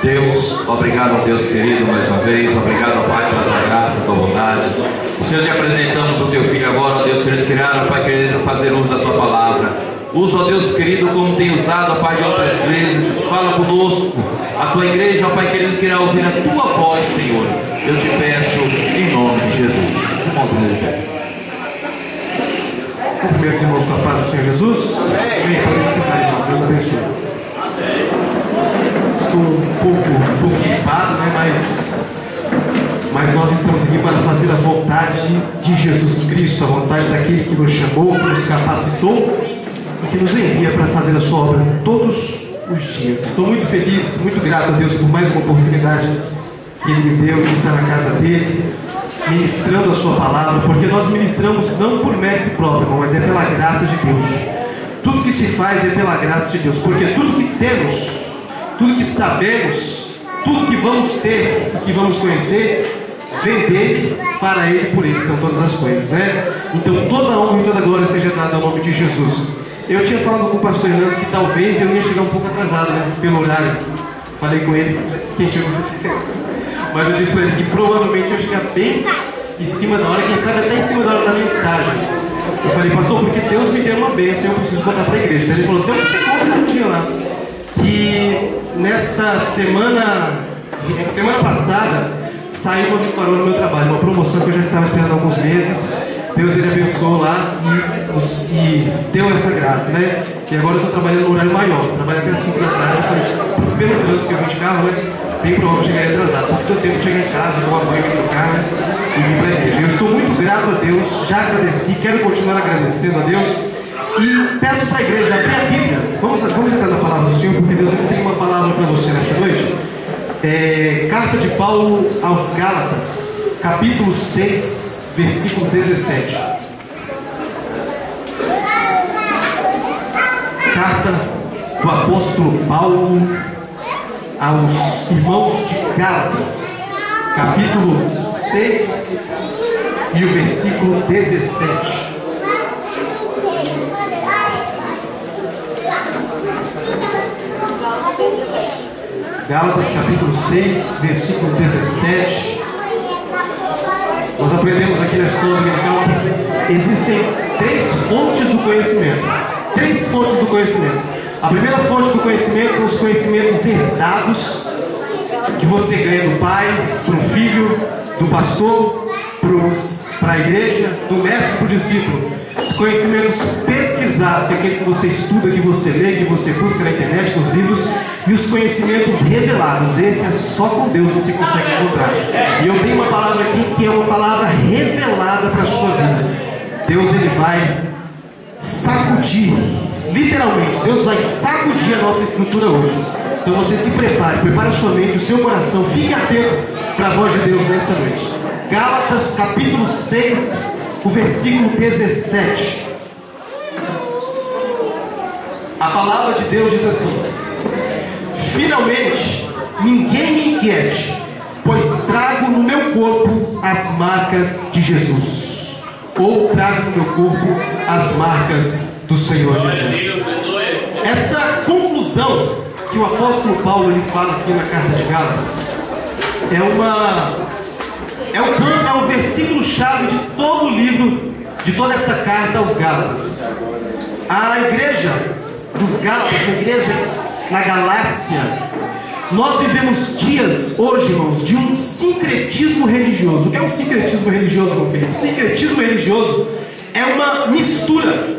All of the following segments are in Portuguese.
Deus, obrigado, Deus querido, mais uma vez. Obrigado, Pai, pela tua graça, tua bondade. Senhor, te apresentamos o teu filho agora, ó Deus querido, criado, Pai querido, fazer uso da tua palavra. Usa, ó Deus querido, como tem usado, ó Pai, de outras vezes. Fala conosco, a tua igreja, ó Pai querido, queira ouvir a tua voz, Senhor. Eu te peço em nome de Jesus. Irmãos, de pé. Cumprimento os irmãos com a paz do Senhor Jesus. Amém. Podem sentar, irmãos. Deus abençoe. Estou um pouco gripado, né? Mas nós estamos aqui para fazer a vontade de Jesus Cristo, a vontade daquele que nos chamou, que nos capacitou e que nos envia para fazer a sua obra todos os dias. Estou muito feliz, muito grato a Deus por mais uma oportunidade que Ele me deu de estar na casa dele, ministrando a sua palavra, porque nós ministramos não por mérito próprio, mas é pela graça de Deus. Tudo que se faz é pela graça de Deus, porque tudo que temos, tudo que sabemos, tudo que vamos ter, que vamos conhecer, vem dele, para ele, por ele, são todas as coisas, né? Então toda a honra e toda a glória seja dada ao nome de Jesus. Eu tinha falado com o pastor Hernandes que talvez eu ia chegar um pouco atrasado, né? Pelo horário. Falei com ele, quem chegou nesse tempo. Mas eu disse para ele que provavelmente eu ia chegar bem em cima da hora, quem sabe até em cima da hora da mensagem. Eu falei, pastor, porque Deus me deu uma bênção, eu preciso contar para a igreja. Então ele falou, então você conta um dia lá. Que nessa semana passada, saiu uma vitória no meu trabalho, uma promoção que eu já estava esperando há alguns meses. Deus ele abençoou lá e deu essa graça, né? E agora eu estou trabalhando no horário maior, trabalho até 5 da tarde. Eu falei, pelo trânsito que eu vim de carro, né? Bem provável que eu cheguei atrasado. Só que eu tenho que chegar em casa, tomar banho, me trocar, né? E vir para a igreja. Eu estou muito grato a Deus, já agradeci, quero continuar agradecendo a Deus. E peço para a igreja abrir a Bíblia. Vamos entrar na palavra do Senhor, porque Deus tem uma palavra para você nesta noite. Carta de Paulo aos Gálatas, capítulo 6, versículo 17. Carta do apóstolo Paulo aos irmãos de Gálatas, capítulo 6 e o versículo 17. Gálatas capítulo 6, versículo 17. Nós aprendemos aqui na escola dominical que existem 3 fontes do conhecimento. 3 fontes do conhecimento. A primeira fonte do conhecimento são os conhecimentos herdados, que você ganha do pai, para o filho, do pastor, para a igreja, do mestre para o discípulo. Os conhecimentos pesquisados, aquele que você estuda, que você lê, que você busca na internet, nos livros. E os conhecimentos revelados, esse é só com Deus você consegue encontrar. E eu tenho uma palavra aqui que é uma palavra revelada para a sua vida. Deus ele vai sacudir, literalmente, Deus vai sacudir a nossa estrutura hoje. Então você se prepare a sua mente, o seu coração, fique atento para a voz de Deus nesta noite. Gálatas capítulo 6, o versículo 17. A palavra de Deus diz assim: finalmente, ninguém me inquiete, pois trago no meu corpo as marcas de Jesus. Ou trago no meu corpo as marcas do Senhor Jesus. Essa conclusão que o apóstolo Paulo ele fala aqui na carta de Gálatas é o versículo-chave de todo o livro, de toda essa carta aos Gálatas. A igreja dos Gálatas, a igreja na Galácia, nós vivemos dias hoje, irmãos, de um sincretismo religioso. O que é um sincretismo religioso, meu filho? O sincretismo religioso é uma mistura,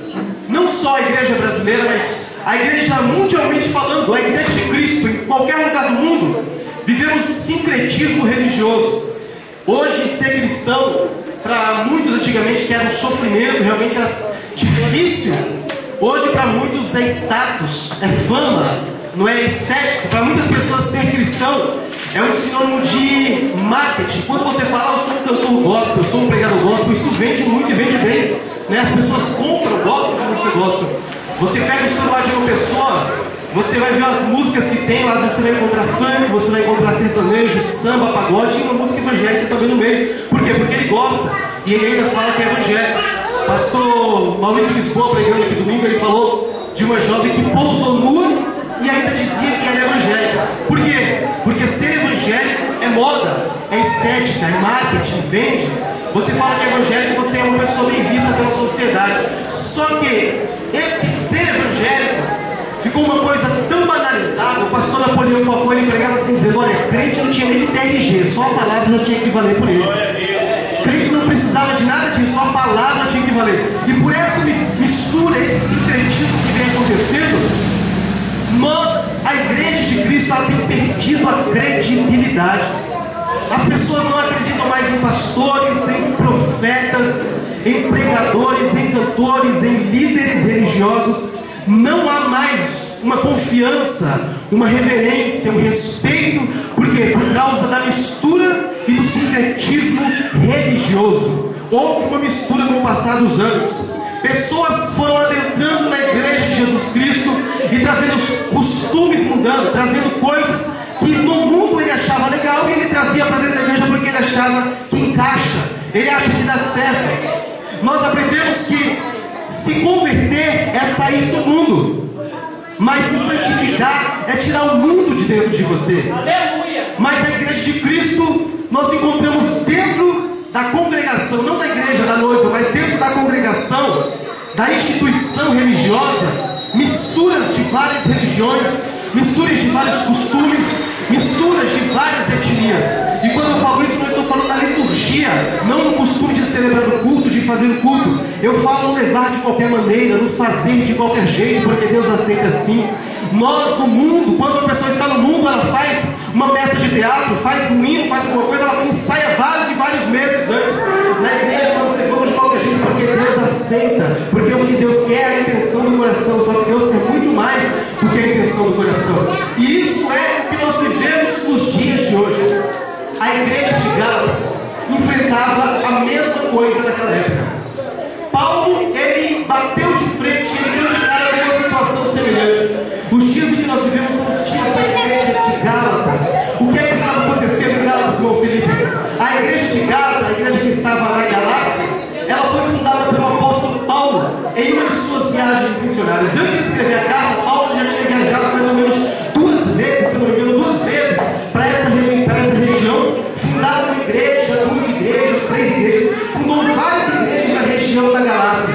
não só a igreja brasileira, mas a igreja mundialmente falando, a igreja de Cristo, em qualquer lugar do mundo, vivemos sincretismo religioso. Hoje, ser cristão, para muitos antigamente que era um sofrimento, realmente era difícil. Hoje, para muitos, é status, é fama, não é estética. Para muitas pessoas, ser cristão é um sinônimo de marketing. Quando você fala, eu sou um cantor gospel, eu sou um pregador gospel, isso vende muito e vende bem, né? As pessoas compram, gostam do que você gosta. Você pega o celular de uma pessoa, você vai ver as músicas que tem lá, você vai encontrar funk, você vai encontrar sertanejo, samba, pagode e uma música evangélica também no meio. Por quê? Porque ele gosta e ele ainda fala que é evangélico. Pastor Maurício Lisboa, pregando aqui domingo, ele falou de uma jovem que pousou nua e ainda dizia que era evangélica. Por quê? Porque Porque ser evangélico é moda, é estética, é marketing, vende. Você fala que é evangélico, você é uma pessoa bem vista pela sociedade. Só que esse ser evangélico ficou uma coisa tão banalizada. O pastor Napoleão Falcão, ele pregava assim, dizendo: olha, crente não tinha nem TRG, só a palavra já tinha que valer por ele. Crente não precisava de nada disso, só a palavra tinha que valer. E por essa mistura, esse sincretismo que vem acontecendo, a igreja de Cristo, ela tem perdido a credibilidade. As pessoas não acreditam mais em pastores, em profetas, em pregadores, em cantores, em líderes religiosos. Não há mais uma confiança, uma reverência, um respeito. Por quê? Por causa da mistura e do sincretismo religioso. Houve uma mistura com o passar dos anos. Pessoas foram adentrando na igreja de Jesus Cristo e trazendo os costumes mudando, trazendo coisas que no mundo ele achava legal e ele trazia para dentro da igreja porque ele achava que encaixa, ele acha que dá certo. Nós aprendemos que se converter é sair do mundo, mas se santificar é tirar o mundo de dentro de você. Mas a igreja de Cristo nós encontramos dentro da congregação, não da igreja da noiva, mas dentro da congregação, da instituição religiosa, misturas de várias religiões, misturas de vários costumes, misturas de várias etnias. E quando eu falo isso, eu estou falando da liturgia, não no costume de celebrar o culto, de fazer o culto. Eu falo no levar de qualquer maneira, no fazer de qualquer jeito, porque Deus aceita assim. Nós no mundo, quando uma pessoa está no mundo, ela faz uma peça de teatro, faz um hino, faz uma coisa, ela ensaia vários e vários meses antes. Na igreja nós levamos de qualquer jeito, porque Deus aceita, porque o que Deus quer é a intenção do coração. Só que Deus quer muito mais do que a intenção do coração. E isso é o que nós vivemos nos dias de hoje. A igreja de Gálatas enfrentava a mesma coisa naquela época. Paulo, ele bateu de frente, ele deu de cara com uma situação semelhante. Os dias em que nós vivemos são os dias da igreja de Gálatas. O que é que estava acontecendo em Gálatas, irmão Felipe? A igreja de Gálatas, a igreja que estava na Galácia, ela foi fundada pelo apóstolo Paulo em uma de suas viagens missionárias. Antes de escrever a carta, Paulo já tinha viajado mais ou menos 2 vezes, se não me engano, 2 vezes para essa região, fundado uma igreja, 2 igrejas, 3 igrejas, fundou várias igrejas na região da Galácia.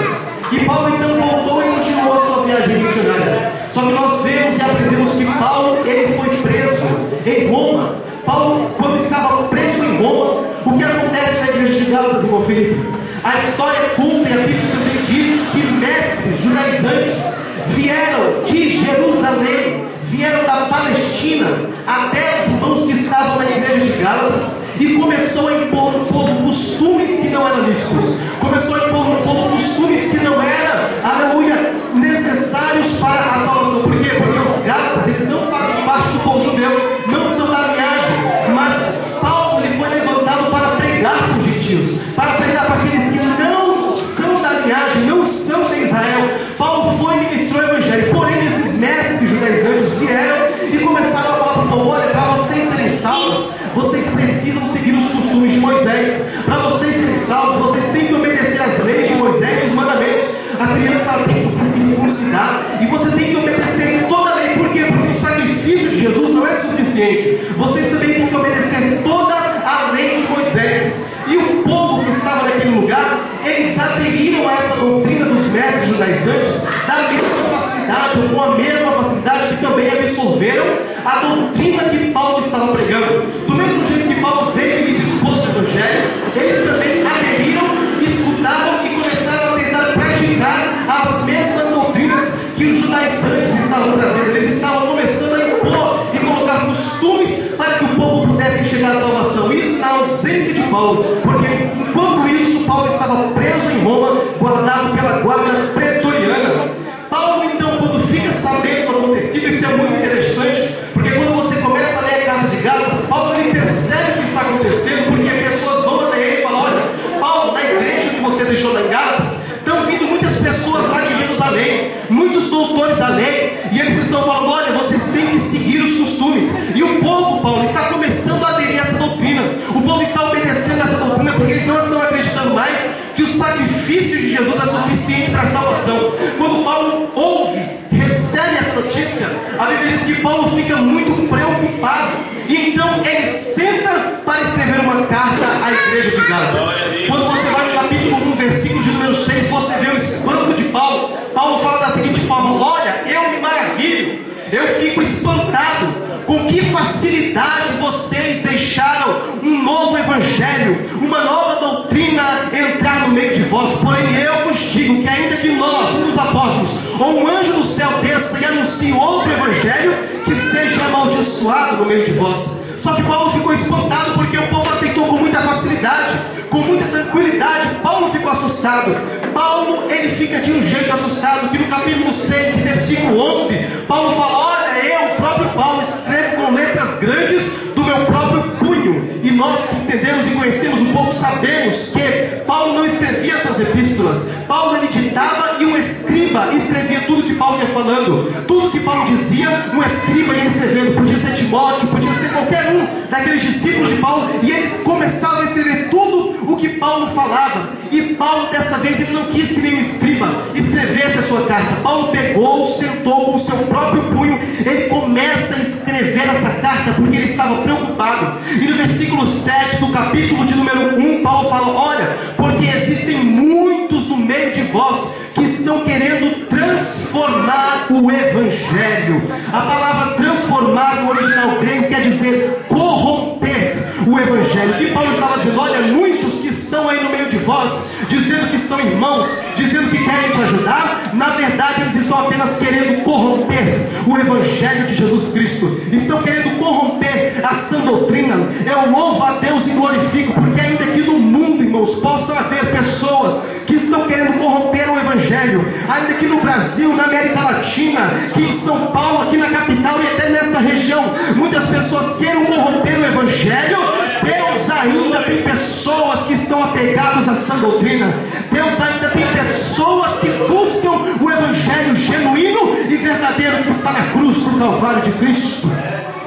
E Paulo então voltou e continuou a sua viagem missionária. Só que nós vemos e aprendemos que Paulo, ele foi preso em Roma. Paulo, quando estava preso em Roma, o que acontece na igreja de Gálatas, irmão Felipe? A história conta e a Bíblia também diz que mestres judaizantes vieram de Jerusalém, vieram da Palestina até os irmãos que estavam na igreja de Gálatas e começou a impor no povo costumes que não eram lícitos, começou a impor no povo costumes que não eram, aleluia, necessários para a salvação. Por quê? Porque os Gálatas, eles não fazem parte do povo judeu, não são da linhagem, mas Paulo ele foi levantado para pregar para os gentios, para pregar para aqueles que não são da linhagem, não são de Israel. Paulo foi e ministrou o evangelho. Porém, esses mestres judaizantes vieram e começaram a falar para o povo: olha, para vocês serem salvos, vocês precisam seguir os costumes de Moisés. Para vocês serem salvos, vocês têm que obedecer às leis de Moisés e os mandamentos. A criança tem que se circuncidar e você tem que obedecer toda a lei. Por quê? Porque o sacrifício de Jesus não é suficiente. Vocês também têm que obedecer toda a lei de Moisés. E o povo que estava naquele lugar, eles aderiram a essa doutrina dos mestres judaizantes da mesma facilidade, ou com a mesma facilidade que também absorveram a doutrina que Paulo estava pregando. Do mesmo jeito que Paulo veio e se expôs no evangelho, eles também aderiram, escutaram e começaram a tentar praticar as mesmas doutrinas que os judaizantes estavam trazendo. Eles estavam começando a impor e colocar costumes para que o povo pudesse chegar à salvação. Isso na ausência de Paulo, porque enquanto isso Paulo estava preso em Roma, guardado pela guarda pretoriana. Paulo então, quando fica sabendo do acontecido, isso é muito interessante, porque quando você começa a ler a carta de Gálatas, Paulo ele percebe o que está acontecendo, porque pessoas vão até ele e falam: olha, Paulo, na igreja que você deixou lá em Gálatas, estão vindo muitas pessoas lá de Jerusalém, muitos doutores da lei, e eles estão falando: olha, vocês têm que seguir os costumes. E o povo, Paulo, está começando a aderir a essa doutrina. O povo está obedecendo a essa doutrina porque eles não estão acreditando mais que o sacrifício de Jesus é suficiente para a salvação. Quando Paulo ouve, recebe essa notícia, a Bíblia diz que Paulo fica muito preocupado. E Então ele senta para escrever uma carta à igreja de Gálatas. Quando você vai no capítulo 1, versículo de número 6, você vê o espanto de Paulo. Paulo fala da seguinte forma: olha, eu me maravilho, eu fico espantado com que facilidade vocês deixaram um novo evangelho, uma nova doutrina entrar no meio de vós. Porém eu vos digo que ainda que nós, os apóstolos, ou um anjo do céu desça e anuncie outro evangelho, que seja amaldiçoado no meio de vós. Só que Paulo ficou espantado porque o povo aceitou com muita facilidade, com muita tranquilidade. Paulo ficou assustado. Paulo, ele fica de um jeito assustado, que no capítulo 6, versículo 11, Paulo fala: olha, eu, o próprio Paulo, escrevo com letras grandes do meu próprio punho. E nós que entendemos e conhecemos um pouco, sabemos que Paulo não escrevia suas epístolas. Paulo, ele ditava e um escriba escrevia tudo que Paulo ia falando. Tudo que Paulo dizia, um escriba ia escrevendo. Podia ser Timóteo, podia ser qualquer um daqueles discípulos de Paulo, e eles começavam a escrever tudo o que Paulo falava. E Paulo, dessa vez, ele não quis que nenhum escriba escrevesse a sua carta. Paulo pegou, sentou com o seu próprio punho, ele começa a escrever essa carta porque ele estava preocupado. E no versículo 7 do capítulo de número 1, Paulo fala: olha, porque existem muitos no meio de vós que estão querendo transformar o evangelho. A palavra transformar no original grego quer dizer corromper o evangelho. E Paulo estava dizendo: olha, muitos que estão aí no meio de vós, dizendo que são irmãos, dizendo que querem te ajudar, na verdade eles estão apenas querendo corromper o evangelho de Jesus Cristo. Estão querendo corromper a sã doutrina. Eu louvo a Deus e glorifico, porque ainda que no mundo, irmãos, possam haver pessoas que estão querendo corromper o evangelho, ainda que no Brasil, na América Latina, que em São Paulo, aqui na capital e até nessa região, muitas pessoas queiram corromper o evangelho, Deus ainda tem pessoas que estão apegadas à sã doutrina. Deus ainda tem pessoas que buscam o evangelho genuíno e verdadeiro que está na cruz do Calvário de Cristo.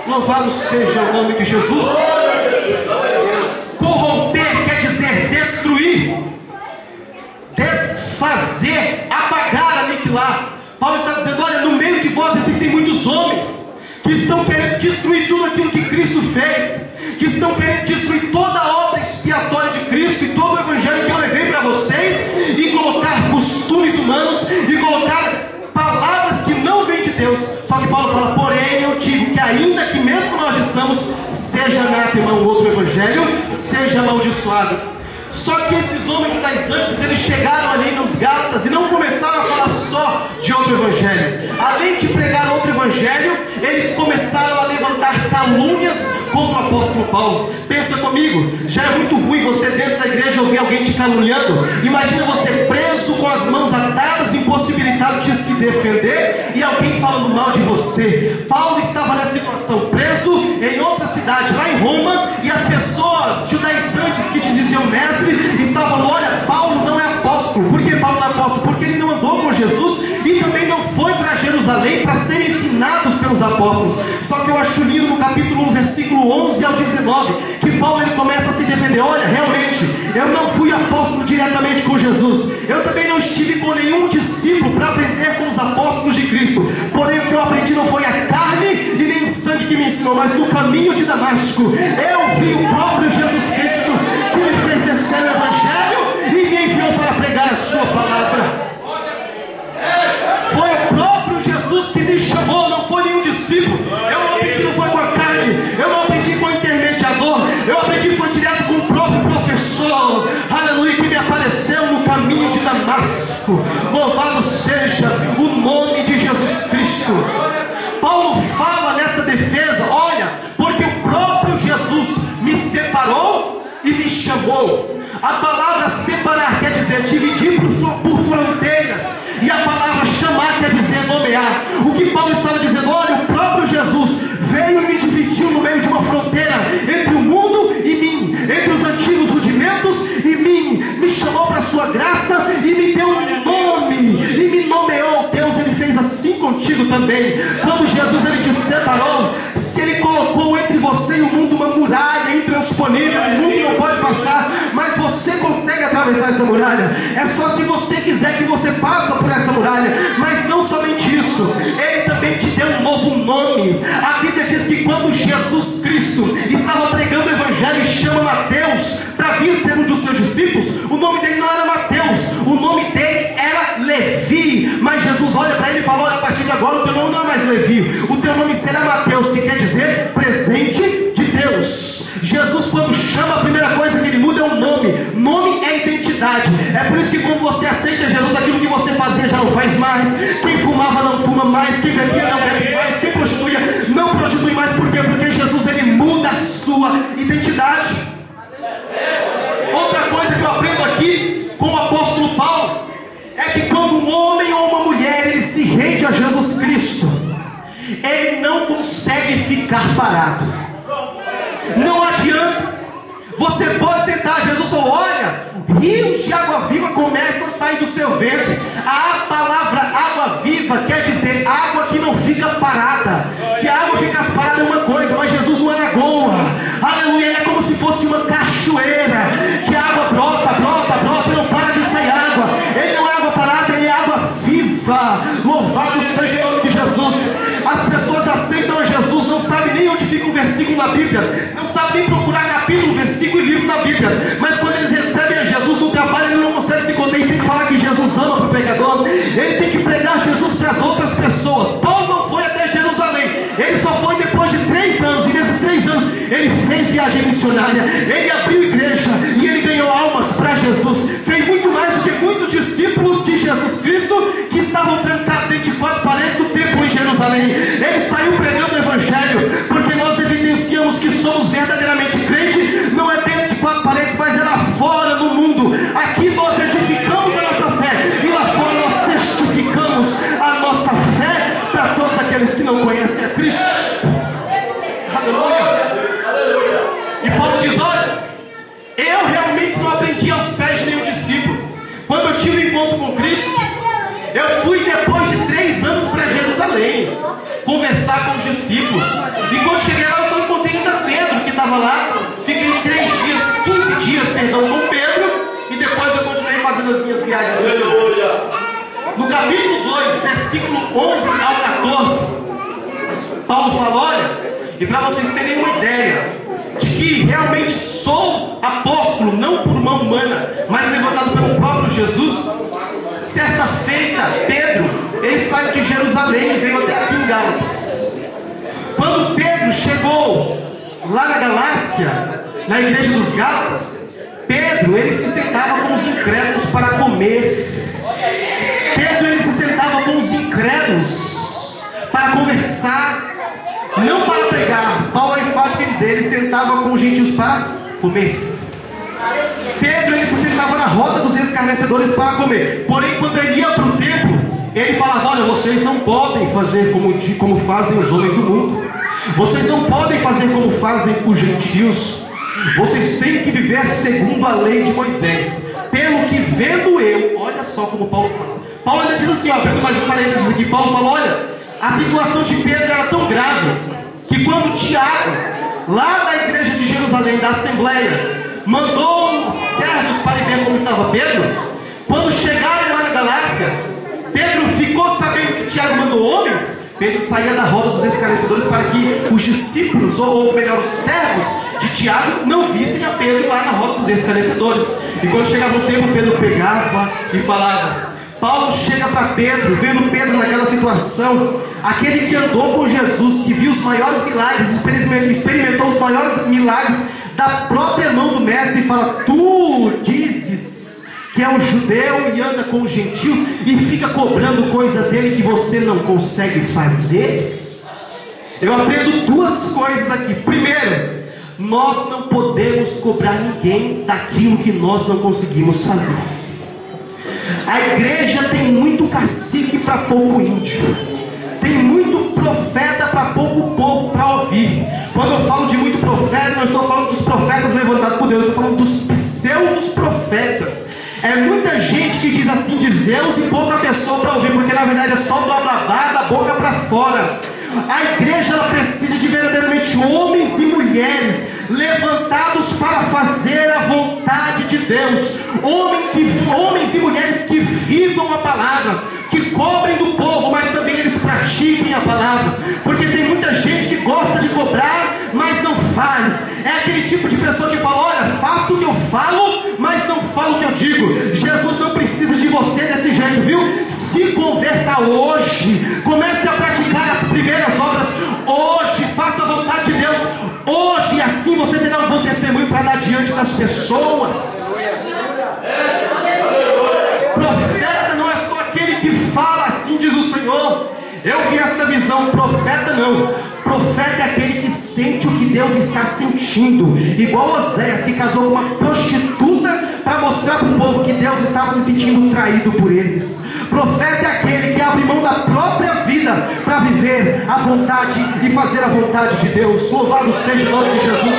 Louvado seja o nome de Jesus. Corromper quer dizer destruir, desfazer, apagar, aniquilar. Paulo está dizendo: olha, no meio de vós existem muitos homens que estão querendo destruir tudo aquilo que Cristo fez, que estão querendo destruir toda a obra expiatória de Cristo e todo o evangelho que eu levei para vocês, e colocar costumes humanos, e colocar palavras que não vêm de Deus. Só que Paulo fala: porém eu digo que ainda que mesmo nós dissemos, seja anátema o outro evangelho, seja amaldiçoado. Só que esses homens judaizantes, eles chegaram ali nos Gálatas e não começaram a falar só de outro evangelho. Além de pregar outro evangelho, eles começaram a levantar calúnias contra o apóstolo Paulo. Pensa comigo, já é muito ruim você dentro da igreja ouvir alguém te caluniando. Imagina você preso com as mãos atadas, impossibilitado de se defender, e alguém falando mal de você. Paulo estava nessa situação, preso em outra cidade, lá em Roma, e as pessoas judaizantes que te diziam mestre estavam falando: olha, Paulo não é apóstolo. Por que Paulo não é apóstolo? Porque ele não andou com Jesus e também não foi para Jerusalém para ser ensinado pelos apóstolos. Só que eu acho lindo no capítulo 1, versículo 11 ao 19, que Paulo, ele começa a se defender: olha, realmente, eu não fui apóstolo diretamente com Jesus, eu também não estive com nenhum discípulo para aprender com os apóstolos de Cristo. Porém, o que eu aprendi não foi a carne e nem o sangue que me ensinou, mas no caminho de Damasco eu vi o próprio Jesus Cristo, que me fez descer o evangelho e me enviou para pregar a sua palavra. Foi o próprio Jesus que me chamou, não foi nenhum discípulo. Eu não aprendi, não foi com a carne, eu não aprendi com o intermediador, eu aprendi foi direto com o próprio professor, aleluia, que me apareceu no caminho de Damasco. Louvado seja o nome de Jesus Cristo. Paulo fala nessa defesa: olha, porque o próprio Jesus me separou e me chamou. A palavra separar quer dizer dividir por fronteiras, e a palavra chamar quer dizer nomear. O que Paulo estava dizendo: olha, o próprio Jesus veio e me dividiu no meio de uma fronteira entre o mundo e mim, entre os antigos rudimentos e mim, me chamou para a sua graça e me deu um nome e me nomeou. Deus, ele fez assim contigo também. Quando Jesus, ele te separou, se ele colocou entre você e o mundo uma muralha intransponível, o mundo não pode passar, mas você consegue atravessar atravessar essa muralha. É só se você quiser que você passe por essa muralha. Mas não somente isso, Ele também te deu um novo nome. A Bíblia diz que quando Jesus Cristo estava pregando o Evangelho e chama Mateus para vir ser um dos seus discípulos, o nome dele não era Mateus, o nome dele era Levi. Mas Jesus olha para ele e fala: olha, a partir de agora o teu nome não é mais Levi, o teu nome será Mateus, que quer dizer presente de Deus. Jesus, quando chama, a primeira coisa que ele muda é o nome. Nome é identidade. É por isso que quando você aceita Jesus, aquilo que você fazia já não faz mais. Quem fumava não fuma mais, quem bebia não bebe mais, quem prostituía não prostitui mais. Por quê? Porque Jesus, ele muda a sua identidade. Outra coisa que eu aprendo aqui com o apóstolo Paulo é que quando um homem ou uma mulher ele se rende a Jesus Cristo, ele não consegue ficar parado. Não adianta. Você pode tentar. Jesus falou: olha, rios de água viva começam a sair do seu ventre. A palavra água viva quer dizer água que não fica parada. Se a água ficasse parada é uma coisa, mas Jesus não é lagoa. Aleluia, ele é como se fosse uma cachoeira, que a água brota, brota, brota e não para de sair água. Ele não é água parada, ele é água viva. Louvado seja o nome de Jesus. As pessoas aceitam a Jesus, não sabem nem onde fica um versículo na Bíblia, não sabem nem procurar capítulo, versículo e livro na Bíblia, mas quando eles recebem a Jesus no trabalho, ele não consegue se conter, ele tem que falar que Jesus ama para o pecador, ele tem que pregar Jesus para as outras pessoas. Paulo não foi até Jerusalém, ele só foi depois de 3 anos, e nesses 3 anos ele fez viagem missionária, ele abriu igreja, e ele ganhou almas para Jesus, fez muito mais do que muitos discípulos de Jesus Cristo, que estavam trancados dentro de 4 paredes do templo em Jerusalém. Ele saiu pregando o Evangelho, porque nós evidenciamos que somos verdadeiramente crentes, não é dentro de 4 paredes, mas é lá fora no mundo. Aqui nós edificamos a nossa fé, e lá fora nós testificamos a nossa fé para todos aqueles que não conhecem a Cristo. Aleluia. E Paulo diz: olha, eu realmente não aprendi aos pés de nenhum discípulo. Quando eu tive um encontro com Cristo, eu fui depois de 3 anos para Jerusalém conversar com os discípulos. E quando cheguei lá, eu só encontrei ainda Pedro, que estava lá. Fiquei 15 dias, com Pedro. E depois eu continuei fazendo as minhas viagens. No capítulo 2, versículo 11 ao 14, Paulo fala: olha, e para vocês terem uma ideia de que realmente sou apóstolo, não por mão humana, mas levantado pelo próprio Jesus. Certa feita, Pedro, ele saiu de Jerusalém e veio até aqui em Gálatas. Quando Pedro chegou lá na Galácia, na igreja dos Gálatas, Pedro, ele se sentava com os incrédulos para comer. Pedro, ele se sentava com os incrédulos para conversar, não para pregar. Paulo é enfático em dizer, ele sentava com os gentios para comer. Pedro, ele se sentava na roda dos escarnecedores para comer. Porém, quando ele ia para o templo, ele falava: olha, vocês não podem fazer como fazem os homens do mundo. Vocês não podem fazer como fazem os gentios. Vocês têm que viver segundo a lei de Moisés. Pelo que vendo eu, olha só como Paulo fala. Paulo ainda diz assim, ó, Pedro, mais um parênteses aqui. Paulo fala: olha, a situação de Pedro era tão grave, que quando Tiago, lá na igreja de Jerusalém, da Assembleia, mandou servos para ver como estava Pedro, quando chegaram lá na Galácia, Pedro ficou sabendo que Tiago mandou homens. Pedro saía da roda dos escarnecedores para que os discípulos, ou melhor, os servos de Tiago, não vissem a Pedro lá na roda dos escarnecedores. E quando chegava o tempo, Pedro pegava e falava. Paulo chega para Pedro, vendo Pedro naquela situação, aquele que andou com Jesus, que viu os maiores milagres, experimentou os maiores milagres da própria mão do mestre, e fala: tu dizes que é um judeu e anda com os gentios e fica cobrando coisa dele que você não consegue fazer? Eu aprendo 2 coisas aqui. Primeiro, nós não podemos cobrar ninguém daquilo que nós não conseguimos fazer. A igreja tem muito cacique para pouco índio, tem muito profeta para pouco povo para ouvir. Quando eu falo de muito profeta, não estou falando dos profetas levantados por Deus, eu estou falando dos pseudos profetas. É muita gente que diz assim de Deus e pouca pessoa para ouvir, porque na verdade é só blá blá blá da boca para fora. A igreja, ela precisa de verdadeiramente homens e mulheres levantados para fazer a vontade de Deus, homens e mulheres que vivam a palavra, que cobrem do povo, mas também eles pratiquem a palavra, porque tem muita gente que gosta de cobrar, mas não faz. É aquele tipo de pessoa que fala: olha, faço o que eu falo, mas não falo o que eu digo. Jesus não precisa de você desse jeito, viu? Se converta hoje, comece a praticar as primeiras obras hoje, faça a vontade de Deus hoje, e assim você terá um bom testemunho para dar diante das pessoas. Profeta não é só aquele que fala, assim diz o Senhor. Eu vi esta visão. Profeta não, profeta é aquele que sente o que Deus está sentindo, igual Oséias, que casou com uma prostituta para mostrar para o povo que Deus estava se sentindo traído por eles. Profeta é aquele que abre mão da própria vida para viver a vontade e fazer a vontade de Deus. Louvado seja o nome de Jesus.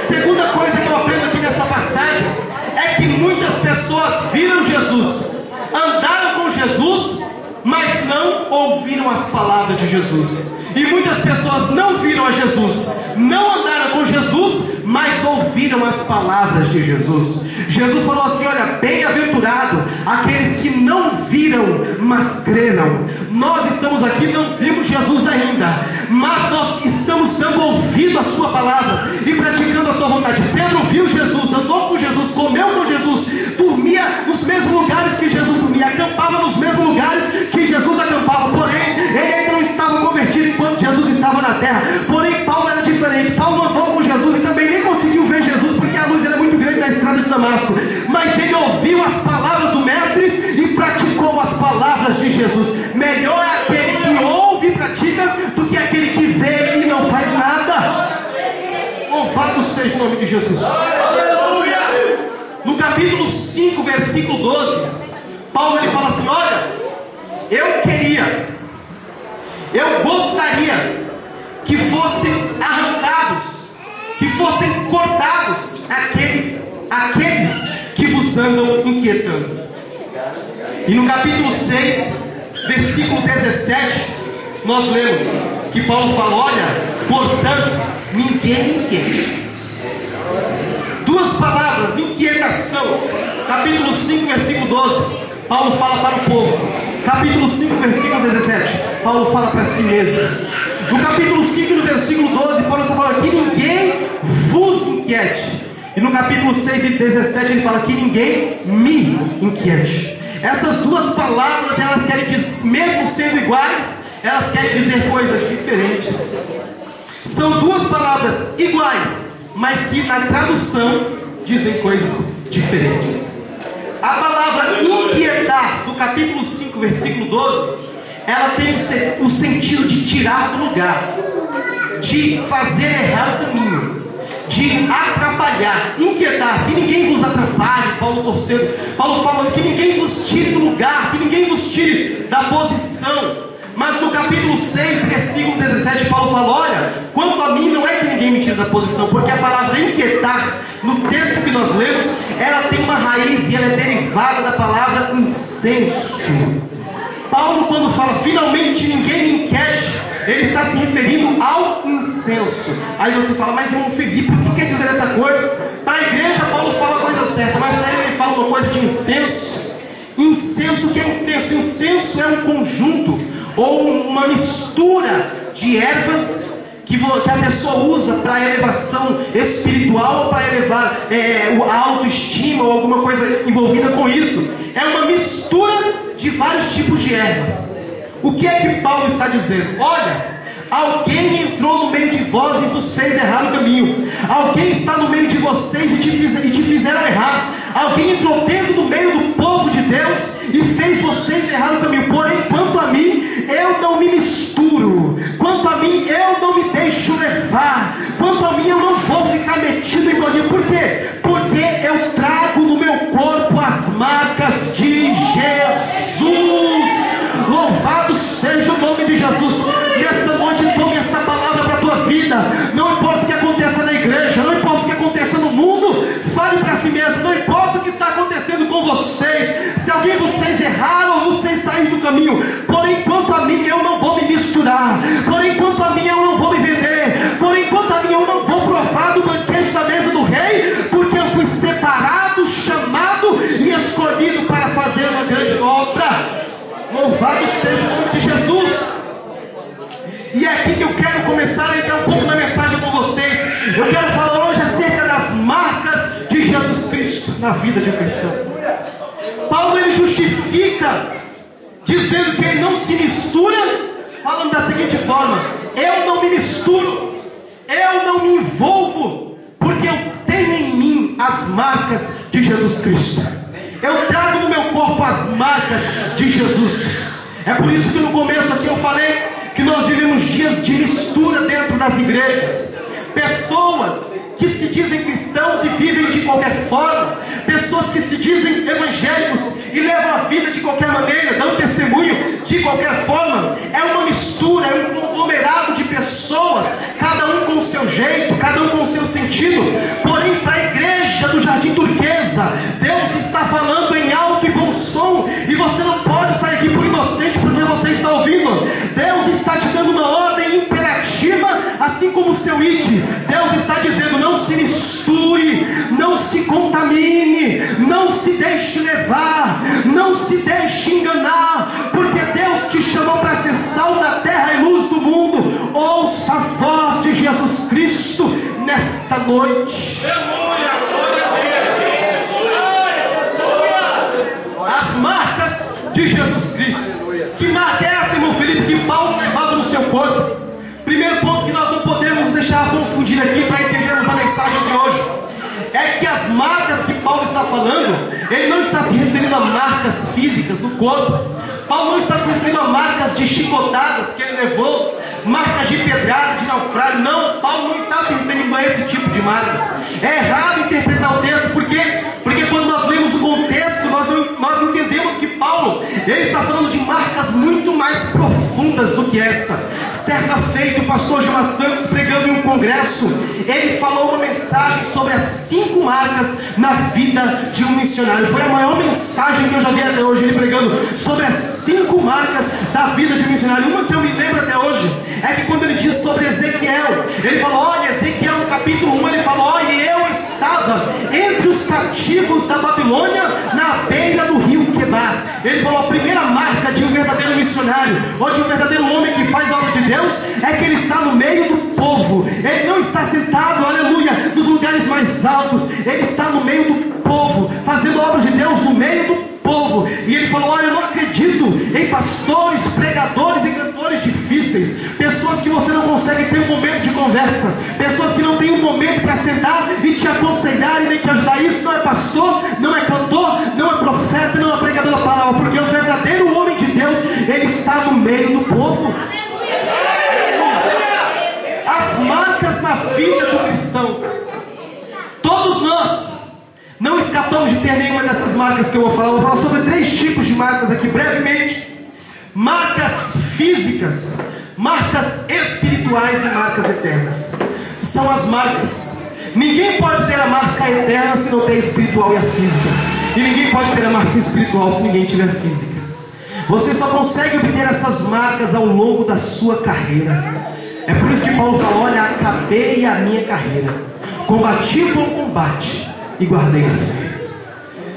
Segunda coisa que eu aprendo aqui nessa passagem é que muitas pessoas viram Jesus, andaram com Jesus, mas não ouviram as palavras de Jesus. E muitas pessoas não viram a Jesus, não andaram com Jesus, mas ouviram as palavras de Jesus. Jesus falou assim: olha, bem-aventurado aqueles que não viram, mas creram. Nós estamos aqui, não vimos Jesus ainda, mas nós estamos dando ouvido a sua palavra e praticando a sua vontade. Pedro viu Jesus, andou com Jesus, comeu com Jesus, dormia nos mesmos lugares que Jesus dormia, acampava nos mesmos lugares que Jesus acampava. Porém, ele ainda não estava convertido enquanto Jesus estava na terra. Porém, Paulo era diferente. Paulo andou com Jesus e também nem conseguiu ver Jesus, porque a luz era muito grande na estrada de Damasco. Mas ele ouviu as palavras do Mestre e praticou as palavras de Jesus. Melhor é aquele que ouve e pratica do que aquele que vê e não faz nada. Louvado seja o nome de Jesus. No capítulo 5, versículo 12, Paulo ele fala assim: olha, eu gostaria que fossem arrancados, que fossem cortados aqueles que vos andam inquietando. E no capítulo 6, versículo 17, nós lemos que Paulo fala: olha, portanto, ninguém inquiete. Duas palavras: inquietação. Capítulo 5, versículo 12, Paulo fala para o povo. Capítulo 5, versículo 17, Paulo fala para si mesmo. No capítulo 5, no versículo 12, Paulo está falando que ninguém vos inquiete. E no capítulo 6 e 17 ele fala que ninguém me inquiete. Essas duas palavras, elas querem dizer, mesmo sendo iguais, elas querem dizer coisas diferentes. São duas palavras iguais, mas que na tradução dizem coisas diferentes. A palavra inquietar, do capítulo 5, versículo 12, ela tem o sentido de tirar do lugar, de fazer errar o caminho, de atrapalhar. Inquietar, que ninguém vos atrapalhe. Paulo falando que ninguém vos tire do lugar, que ninguém vos tire da posição. Mas no capítulo 6, versículo 17, Paulo fala: olha, quanto a mim, não é que ninguém me tire da posição, porque a palavra inquietar, no texto que nós lemos, ela tem uma raiz e ela é derivada da palavra incenso. Paulo, quando fala finalmente ninguém me inquiete, ele está se referindo ao incenso. Aí você fala: mas irmão Felipe, o que quer dizer essa coisa? Para a igreja Paulo fala a coisa certa, mas para ele fala uma coisa de incenso. Incenso, o que é incenso? Incenso é um conjunto ou uma mistura de ervas que a pessoa usa para elevação espiritual ou para elevar a autoestima ou alguma coisa envolvida com isso. É uma mistura de vários tipos de ervas. O que é que Paulo está dizendo? Olha, alguém entrou no meio de vós e vos fez errar o caminho. Alguém está no meio de vocês e te fizeram errar. Alguém entrou dentro do meio do povo de Deus e fez vocês errar o caminho. Porém, quanto a mim, eu não me misturo. Quanto a mim, eu não me deixo levar. Quanto a mim, eu não vou ficar metido em bolinha. Por quê? Porque eu trago no meu corpo as marcas de Jesus. Louvado seja o nome de Jesus. Nesta noite, tome essa palavra para a tua vida. Não importa o que aconteça na igreja, não importa o que aconteça no mundo, fale para si mesmo: não importa o que está acontecendo com vocês, se alguém vos fez errar ou vos fez sair do caminho, porém quanto a mim, eu não vou me misturar. Porém quanto a mim, eu não vou me vender. Porém quanto a mim, eu não vou Jesus Cristo na vida de um cristão. Paulo ele justifica, dizendo que ele não se mistura, falando da seguinte forma: eu não me misturo, eu não me envolvo, porque eu tenho em mim as marcas de Jesus Cristo. Eu trago no meu corpo as marcas de Jesus. É por isso que no começo aqui eu falei que nós vivemos dias de mistura dentro das igrejas. Pessoas que se dizem cristãos e vivem de qualquer forma, pessoas que se dizem evangélicos e levam a vida de qualquer maneira, dão testemunho de qualquer forma. É uma mistura, é um conglomerado de pessoas, cada um com o seu jeito, cada um com o seu sentido. Porém, para a igreja do Jardim Turquesa, Deus está falando em alto e bom som, e você não pode sair aqui por inocente porque você está ouvindo. Deus está te dando uma ordem imperativa, assim como o seu id. Deus está dizendo: não se misture, não se contamine, não se deixe levar, não se deixe enganar, porque Deus te chamou para ser sal da terra e luz do mundo. Ouça a voz de Jesus Cristo nesta noite. As marcas de Jesus Cristo. Que marca é essa, irmão Felipe, que Paulo levava no seu corpo? Primeiro ponto que nós não podemos deixar confundir aqui para entendermos a mensagem de hoje é que as marcas que Paulo está falando, ele não está se referindo a marcas físicas no corpo. Paulo não está se referindo a marcas de chicotadas que ele levou, marcas de pedrada, de naufrágio. Não, Paulo não está se referindo a esse tipo de marcas. É errado interpretar o texto, porque quando nós lemos o contexto, nós entendemos que Paulo ele está falando de marcas muito mais profundas do que essa. Certa feita, o pastor Gilmar Santos, pregando em um congresso, ele falou uma mensagem sobre as 5 marcas na vida de um missionário. Foi a maior mensagem que eu já vi até hoje, ele pregando sobre as 5 marcas da vida de um missionário. Uma que eu me lembro até hoje é que quando ele diz sobre Ezequiel, ele falou: olha, Ezequiel no capítulo 1, ele falou: olha, eu estava entre os cativos da Babilônia, na beira do rio Quebar. Ele falou: a primeira marca de um verdadeiro missionário, ou de um verdadeiro homem que faz a obra de Deus, é que ele está no meio do povo. Ele não está sentado, aleluia, nos lugares mais altos. Ele está no meio do povo, fazendo a obra de Deus no meio do povo. E ele falou: olha, eu não acredito em pastores, pregadores e cantores difíceis, pessoas que você não consegue ter um momento de conversa, pessoas que não têm um momento para sentar e te aconselhar e nem te ajudar. Isso não é pastor, não é cantor, não é profeta, não é pregador da palavra, porque o verdadeiro homem de Deus, ele está no meio do povo. As marcas na vida do cristão, todos nós não escapamos de ter nenhuma dessas marcas que eu vou falar. Eu vou falar sobre 3 tipos de marcas aqui brevemente: marcas físicas, marcas espirituais e marcas eternas. São as marcas. Ninguém pode ter a marca eterna se não tem a espiritual e a física, e ninguém pode ter a marca espiritual se ninguém tiver física. Você só consegue obter essas marcas ao longo da sua carreira. É por isso que Paulo fala: olha, acabei a minha carreira, combati o bom combate e guardei a fé.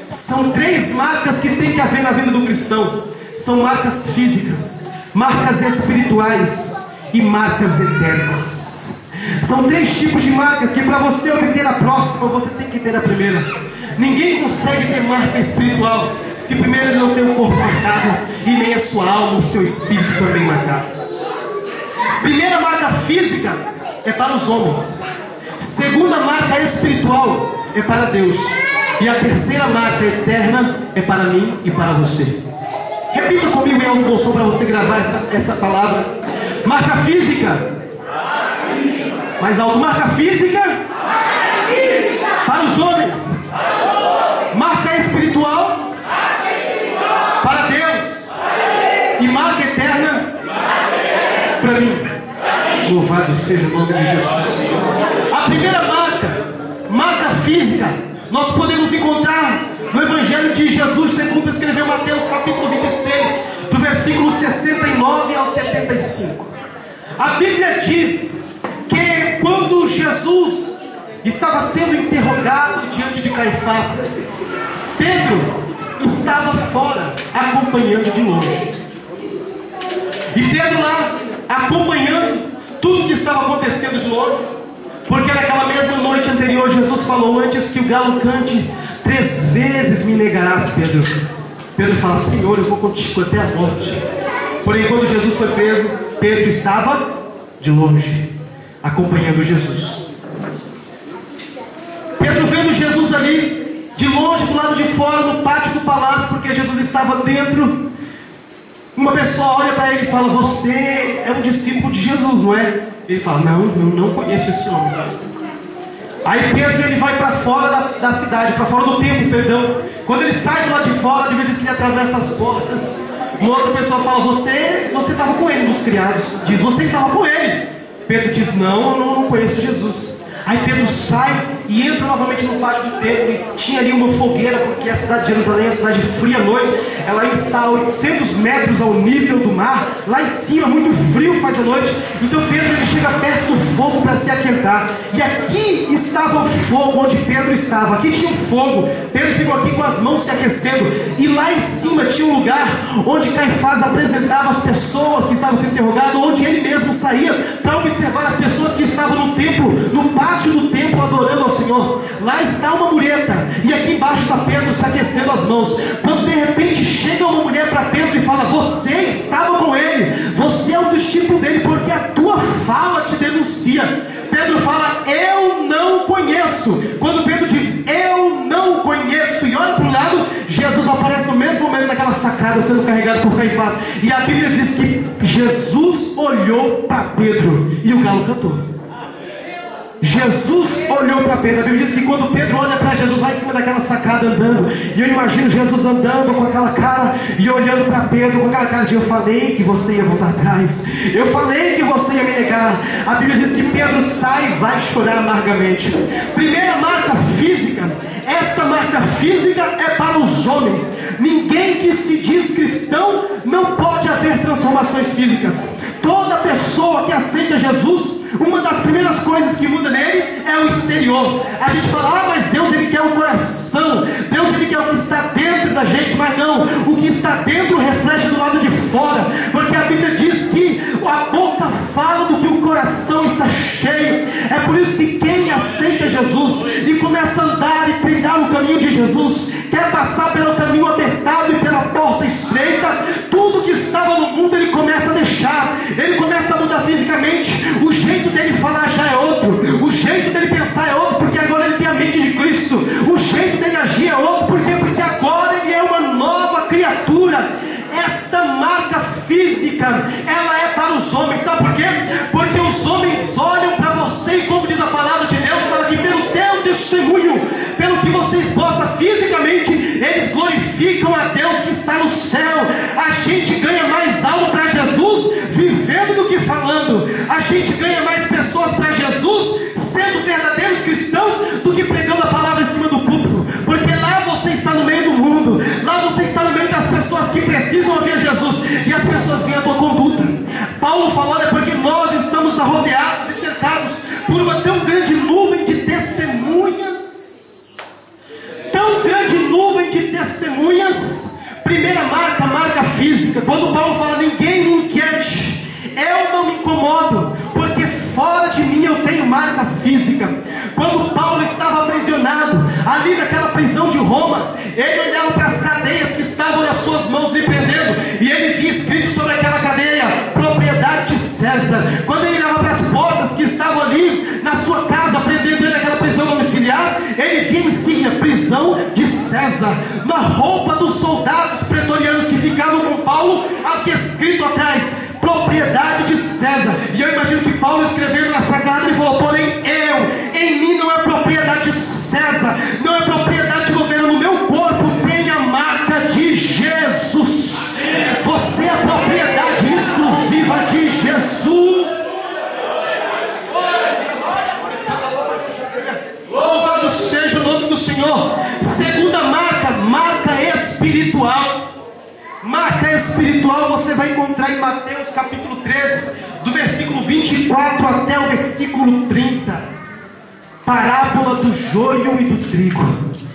São 3 marcas que tem que haver na vida do cristão. São marcas físicas, marcas espirituais e marcas eternas. São 3 tipos de marcas que para você obter a próxima, você tem que ter a primeira. Ninguém consegue ter marca espiritual se primeiro ele não tem o corpo marcado e nem a sua alma, o seu espírito também marcado. Primeira marca física é para os homens. Segunda marca espiritual é para Deus. E a terceira marca eterna é para mim e para você. Repita comigo em alto bom som para você gravar essa palavra. Marca física. Mais alto. Marca física. Para os homens. Marca espiritual. Para Deus. E marca eterna para mim. Louvado seja o nome de Jesus. A primeira marca física, nós podemos encontrar no Evangelho de Jesus, segundo escreveu Mateus capítulo 26, do versículo 69 ao 75. A Bíblia diz que quando Jesus estava sendo interrogado diante de Caifás, Pedro estava fora, acompanhando de longe. E Pedro lá, acompanhando tudo que estava acontecendo de longe. Porque naquela mesma noite anterior, Jesus falou: antes que o galo cante, 3 vezes me negarás, Pedro. Pedro fala: Senhor, eu vou contigo até a morte. Porém, quando Jesus foi preso, Pedro estava de longe, acompanhando Jesus. Pedro vendo Jesus ali, de longe, do lado de fora, no pátio do palácio, porque Jesus estava dentro. Uma pessoa olha para ele e fala: você é um discípulo de Jesus, não é? Ele fala: não, eu não conheço esse homem. Aí Pedro, ele vai para fora da cidade, para fora do templo, perdão. Quando ele sai do lado de fora, a Bíblia diz que ele atravessa as portas. Uma outra pessoa fala: você estava com ele, um dos criados diz: você estava com ele. Pedro diz: não, eu não conheço Jesus. Aí Pedro sai e entra novamente no pátio do templo. E tinha ali uma fogueira, porque a cidade de Jerusalém é uma cidade fria à noite. Ela está a 800 metros ao nível do mar. Lá em cima, muito frio faz a noite. Então Pedro, ele chega perto do fogo para se aquentar. E aqui estava o fogo onde Pedro estava. Aqui tinha um fogo. Pedro ficou aqui com as mãos se aquecendo. E lá em cima tinha um lugar onde Caifás apresentava as pessoas que estavam sendo interrogadas, onde ele mesmo saía para observar as pessoas que estavam no templo, no pátio do templo, adorando ao Senhor. Lá está uma mureta, e aqui embaixo está Pedro se aquecendo as mãos. Quando de repente chega uma mulher para Pedro e fala: você estava com ele, você é um discípulo dele, porque a tua fala te denuncia. Pedro fala: eu não conheço. Quando Pedro diz: eu não conheço, e olha para o lado, Jesus aparece no mesmo momento naquela sacada, sendo carregado por Caifás. E a Bíblia diz que Jesus olhou para Pedro e o galo cantou. Jesus olhou para Pedro. A Bíblia diz que quando Pedro olha para Jesus lá em cima daquela sacada andando, e eu imagino Jesus andando com aquela cara e olhando para Pedro com aquela cara de: eu falei que você ia voltar atrás, eu falei que você ia me negar. A Bíblia diz que Pedro sai e vai chorar amargamente. Primeira marca física. Esta marca física é para os homens. Ninguém que se diz cristão não pode haver transformações físicas. Toda pessoa que aceita Jesus, uma das primeiras coisas que muda nele é o exterior. A gente fala: mas Deus, ele quer o coração, Deus, ele quer o que está dentro da gente. Mas não, o que está dentro reflete do lado de fora, porque a Bíblia diz que a boca fala do que o coração está cheio. É por isso que quem aceita Jesus e começa a andar e trilhar o caminho de Jesus, quer passar pelo caminho apertado e pela porta estreita, tudo que estava no mundo ele começa a deixar. Ele começa a mudar fisicamente. O jeito dele falar já é outro, o jeito dele pensar é outro, porque agora ele tem a mente de Cristo. O jeito dele agir é outro, porque agora ele é uma nova criatura. Esta marca física, ela é para os homens. Sabe por quê? Porque os homens olham para você e, como diz a palavra de Deus, fala que pelo teu testemunho, pelo que você esboça fisicamente, eles glorificam a Deus que está no céu. A gente ganha mais alma para Jesus vivendo do que falando. A gente ganha mais pessoas para Jesus sendo verdadeiros cristãos do que pregando a palavra em cima do púlpito. Porque lá você está no meio do mundo, lá você está no meio das pessoas que precisam ouvir Jesus, e as pessoas veem a tua conduta. Paulo falou: é porque nós estamos rodeados e cercados por uma tão grande nuvem de testemunhas. Tão grande nuvem de testemunhas. Primeira marca, marca física. Quando Paulo fala: ninguém me inquiete, eu não me incomodo, porque fora de mim eu tenho marca física. Quando Paulo estava aprisionado ali naquela prisão de Roma, ele olhava para as cadeias que estavam nas suas mãos lhe prendendo, e ele via escrito sobre aquela cadeia: propriedade de César. Quando ele olhava para as portas que estavam ali na sua casa, prendendo ele naquela prisão domiciliar, ele via insígnia: prisão de César. Na roupa dos soldados pretorianos que ficavam com Paulo, havia escrito atrás: propriedade de César. E eu imagino que Paulo, escrevendo nessa carta, ele falou: porém em mim não é propriedade de César, não é propriedade de governo, no meu corpo tem a marca de Jesus. Você é propriedade exclusiva de Jesus. Louvado seja o nome do Senhor. Segunda marca, marca espiritual. Marca espiritual você vai encontrar em Mateus capítulo 13, do versículo 24 até o versículo 30. Parábola do joio e do trigo.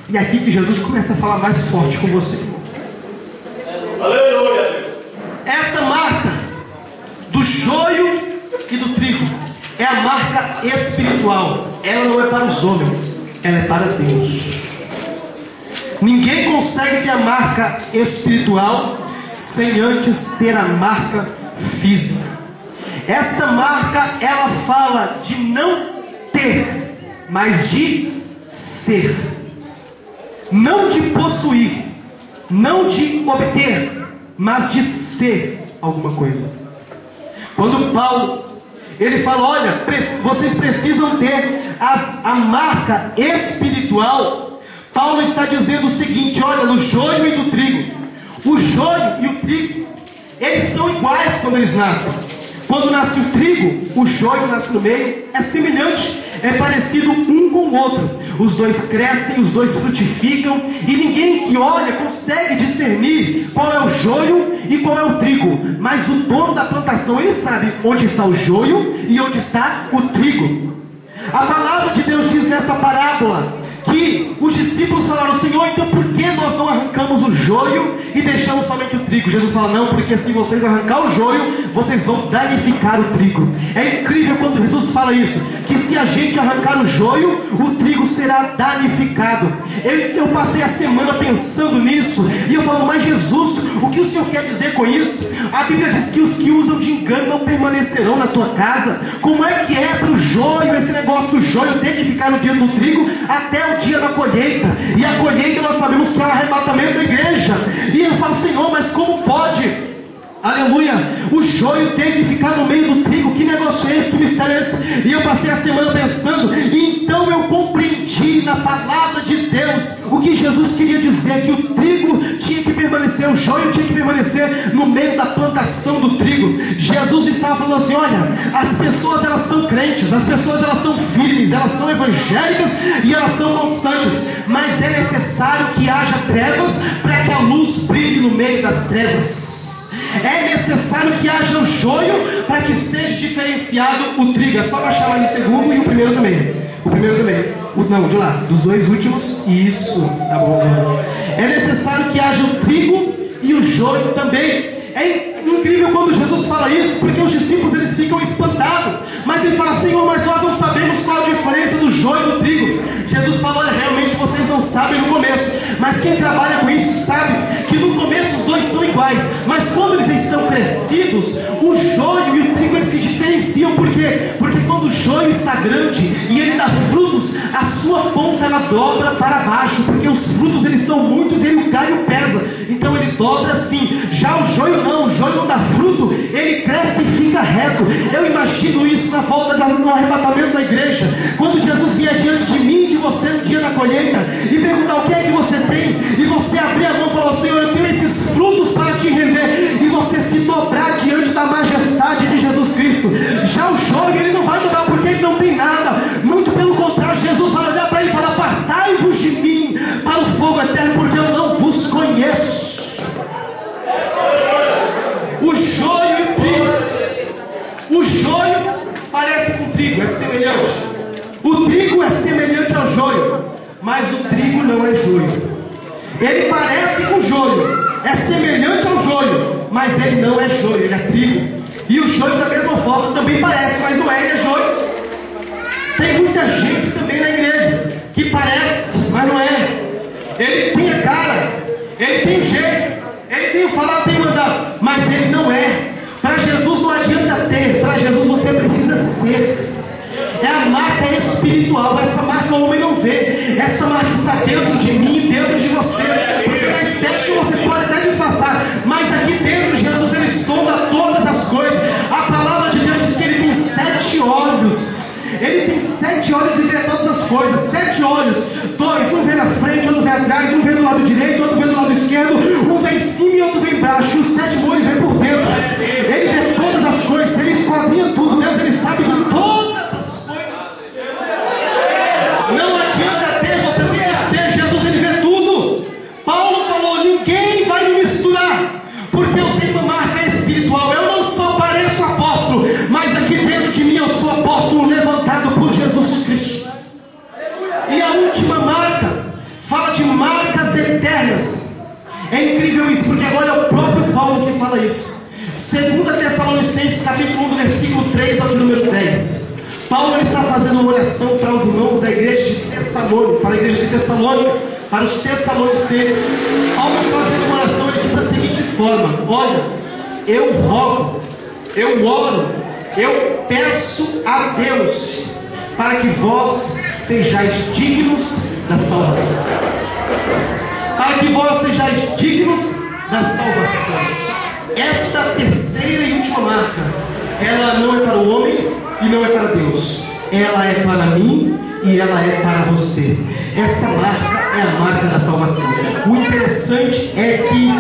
E é aqui que Jesus começa a falar mais forte com você. Aleluia. Essa marca do joio e do trigo é a a marca espiritual. Ela não é para os homens, ela é para Deus. Ninguém consegue ter a marca espiritual sem antes ter a marca física. Essa marca, ela fala de não ter, mas de ser. Não de possuir, não de obter, mas de ser alguma coisa. Quando Paulo, ele fala, olha, vocês precisam ter a marca espiritual, Paulo está dizendo o seguinte, olha, no joio e no trigo, o joio e o trigo, eles são iguais quando eles nascem. Quando nasce o trigo, o joio nasce no meio, é semelhante, é parecido um com o outro. Os dois crescem, os dois frutificam, e ninguém que olha consegue discernir qual é o joio e qual é o trigo. Mas o dono da plantação, ele sabe onde está o joio e onde está o trigo. A palavra de Deus diz nessa parábola que os discípulos falaram, Senhor, então por que nós não arrancamos o joio e deixamos somente o trigo? Jesus fala, não, porque se vocês arrancar o joio, vocês vão danificar o trigo. É incrível quando Jesus fala isso, que se a gente arrancar o joio, o trigo será danificado. Eu passei a semana pensando nisso, e eu falo, mas Jesus, o que o Senhor quer dizer com isso? A Bíblia diz que os que usam de engano não permanecerão na tua casa. Como é que é para o joio, esse negócio do joio ter que ficar no dia do trigo até o dia da colheita? E a colheita nós sabemos que é o arrebatamento da igreja. E eu falo, Senhor, mas como pode? Aleluia, o joio tem que ficar no meio do trigo. Que negócio é esse? Que mistério é esse? E eu passei a semana pensando, e então eu compreendi na palavra de Deus o que Jesus queria dizer, que o trigo tinha que permanecer, o joio tinha que permanecer no meio da plantação do trigo. Jesus estava falando assim, olha, as pessoas elas são crentes, as pessoas elas são firmes, elas são evangélicas e elas são constantes, mas é necessário que haja trevas para que a luz brilhe no meio das trevas. É necessário que haja o joio para que seja diferenciado o trigo. É só baixar mais o segundo e o primeiro também. O primeiro também. Não, de lá, dos dois últimos. Isso, tá bom. É necessário que haja o trigo e o joio também. É incrível quando Jesus fala isso, porque os discípulos eles ficam espantados. Mas ele fala, Senhor, mas nós não sabemos qual a diferença do joio e do trigo. Jesus falou, olha, realmente vocês não sabem no começo, mas quem trabalha com isso sabe que no começo os dois são iguais, mas quando eles são crescidos, o joio e o trigo eles se diferenciam. Por quê? Porque quando o joio está grande e ele dá frutos, a sua ponta ela dobra para baixo, porque os frutos eles são muitos e ele cai e pesa, então ele dobra assim. Já o joio não dá fruto, ele cresce e fica reto. Eu imagino isso na volta no arrebatamento da igreja, quando Jesus vier diante de mim e de você no dia da colheita e perguntar o que é que você tem, e você abrir a mão e falar, Senhor, eu tenho esses frutos para te render, e você se dobrar diante da majestade de Jesus Cristo. Já o joio ele não vai dobrar porque ele não tem nada, muito pelo contrário, Jesus vai olhar para ele e falar, apartai-vos de mim para o fogo eterno, porque eu não vos conheço. O joio e o trigo. O joio parece com o trigo, é semelhante. O trigo é semelhante ao joio, mas o trigo não é joio. Ele parece com o joio, é semelhante ao joio, mas ele não é joio, ele é trigo. E o joio da mesma forma também parece, mas não é, ele é joio. Tem muita gente também na igreja que parece, mas não é. Ele tem a cara, ele tem o jeito, ele tem o falar, tem o andar, mas ele não é. Para Jesus não adianta ter, para Jesus você precisa ser. É a marca espiritual, essa marca o homem não vê, essa marca está dentro de mim e dentro de você, porque na estética você pode até disfarçar, mas aqui dentro Jesus ele sonda todas as coisas. A palavra de Deus diz que ele tem 7 olhos, ele tem 7 olhos e vê todas as coisas. 7 olhos, 2, um vê na frente, outro vê atrás, um vê do lado direito, outro vê do lado esquerdo, um vê em cima e outro vê embaixo, o 7º olho vê por dentro, ele vê todas as coisas, ele esquadrinha tudo. Deus ele sabe de todas as coisas. Não adianta ter, você tem que ser. Jesus ele vê tudo. Paulo falou, ninguém vai me misturar, porque eu tenho uma marca espiritual. Eu não só pareço apóstolo, mas aqui dentro de mim eu sou apóstolo levantado por Jesus Cristo. E a última marca fala de marcas eternas. É incrível isso, porque agora é o próprio Paulo que fala isso. 2 Tessalonicenses capítulo 1, versículo 3 ao número 10. Paulo está fazendo uma oração para os irmãos da igreja de Tessalônica, para a igreja de Tessalônica, para os tessalonicenses. Paulo fazendo uma oração, ele diz da seguinte forma: olha, eu rogo, eu oro, eu peço a Deus para que vós sejais dignos da salvação. Para que vós sejais dignos da salvação. Esta terceira e última marca, ela não é para o homem e não é para Deus. Ela é para mim e ela é para você. Essa marca é a marca da salvação. O interessante é que,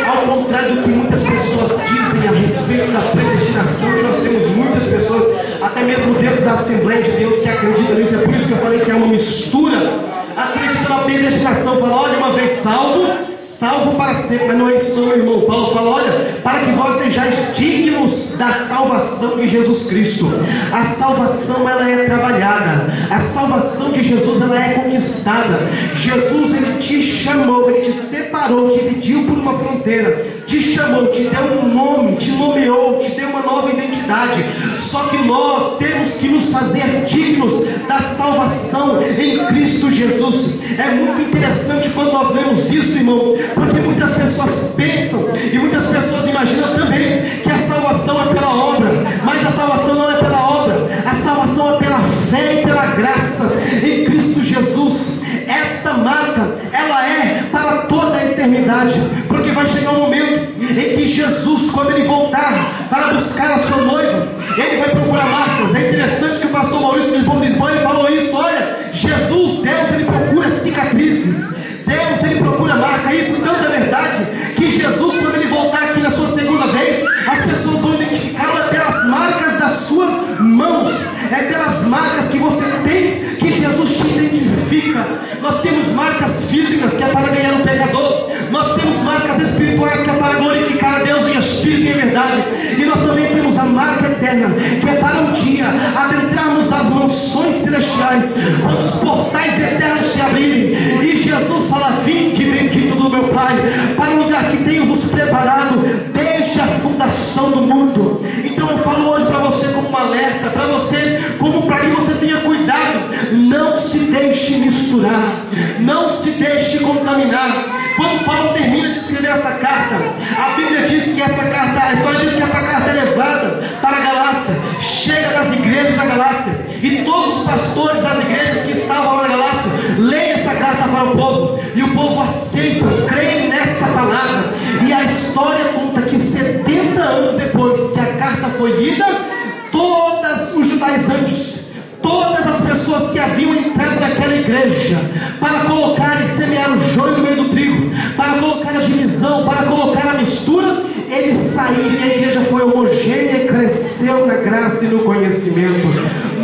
ao contrário do que muitas pessoas dizem a respeito da predestinação, que nós temos muitas pessoas, até mesmo dentro da Assembleia de Deus, que acreditam nisso. É por isso que eu falei que é uma mistura. Acredita na predestinação, fala: olha, uma vez salvo, salvo para sempre. Mas não é isso, meu irmão. Paulo fala: olha, para que vós sejais dignos da salvação de Jesus Cristo. A salvação, ela é trabalhada. A salvação de Jesus, ela é conquistada. Jesus, ele te chamou, ele te separou, te pediu por uma fronteira, te chamou, te deu um nome, te nomeou, te deu uma nova identidade. Só que nós temos que nos fazer dignos da salvação em Cristo Jesus. É muito interessante quando nós vemos isso, irmão, porque muitas pessoas pensam e muitas pessoas imaginam também que a salvação é pela obra, mas a salvação não é pela obra, a salvação é pela fé e pela graça em Cristo Jesus. Esta marca, ela é para toda a eternidade, porque vai chegar um momento em que Jesus, quando ele voltar para buscar a sua noiva, ele vai procurar marcas. É interessante que o pastor Maurício de Lisboa, ele falou isso: olha, Jesus, Deus, ele procura cicatrizes, Deus, ele procura marca. Isso tanto é verdade que Jesus, quando ele voltar aqui na sua segunda vez, as pessoas vão identificá-lo pelas marcas das suas mãos, é pelas marcas que você tem que Jesus te identifica. Nós temos marcas físicas, que é para ganhar o pecador. Nós temos marcas espirituais, que é para glorificar a Deus em espírito e em verdade. E nós também temos a marca eterna, que é para um dia adentrarmos as mansões celestiais, quando os portais eternos se abrirem e Jesus fala: vinde, bendito do meu Pai, para o lugar que tenho vos preparado desde a fundação do mundo. Então eu falo hoje para você como um alerta, para você, como para que você tenha cuidado. Não se deixe misturar, não se deixe contaminar. Quando Paulo termina de escrever essa carta, a Bíblia diz que essa carta, a história diz que essa carta é levada para a Galácia, chega nas igrejas da Galácia, e todos os pastores das igrejas que estavam na Galácia leem essa carta para o povo, e o povo aceita, crê nessa palavra. E a história conta que 70 anos depois que a carta foi lida, todos os judaizantes, todas as pessoas que haviam entrado naquela igreja para colocar e semear o joio no meio do trigo, para colocar a divisão, para colocar a mistura, eles saíram e a igreja foi homogênea e cresceu na graça e no conhecimento.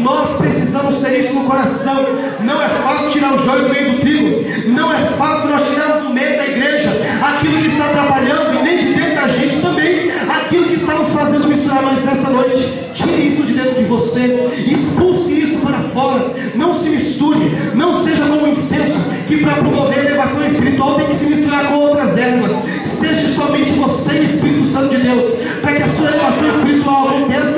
Nós precisamos ter isso no coração. Não é fácil tirar o joio do meio do trigo, não é fácil nós tirarmos do meio da igreja aquilo que está atrapalhando, e nem de dentro da gente também, aquilo que está nos fazendo misturar. Mas nessa noite, tire isso de dentro de você, expulse isso para fora. Não se misture, não seja como um incenso que para promover a elevação espiritual tem que se misturar com outras ervas. Seja somente você e o Espírito Santo de Deus, para que a sua elevação espiritual aconteça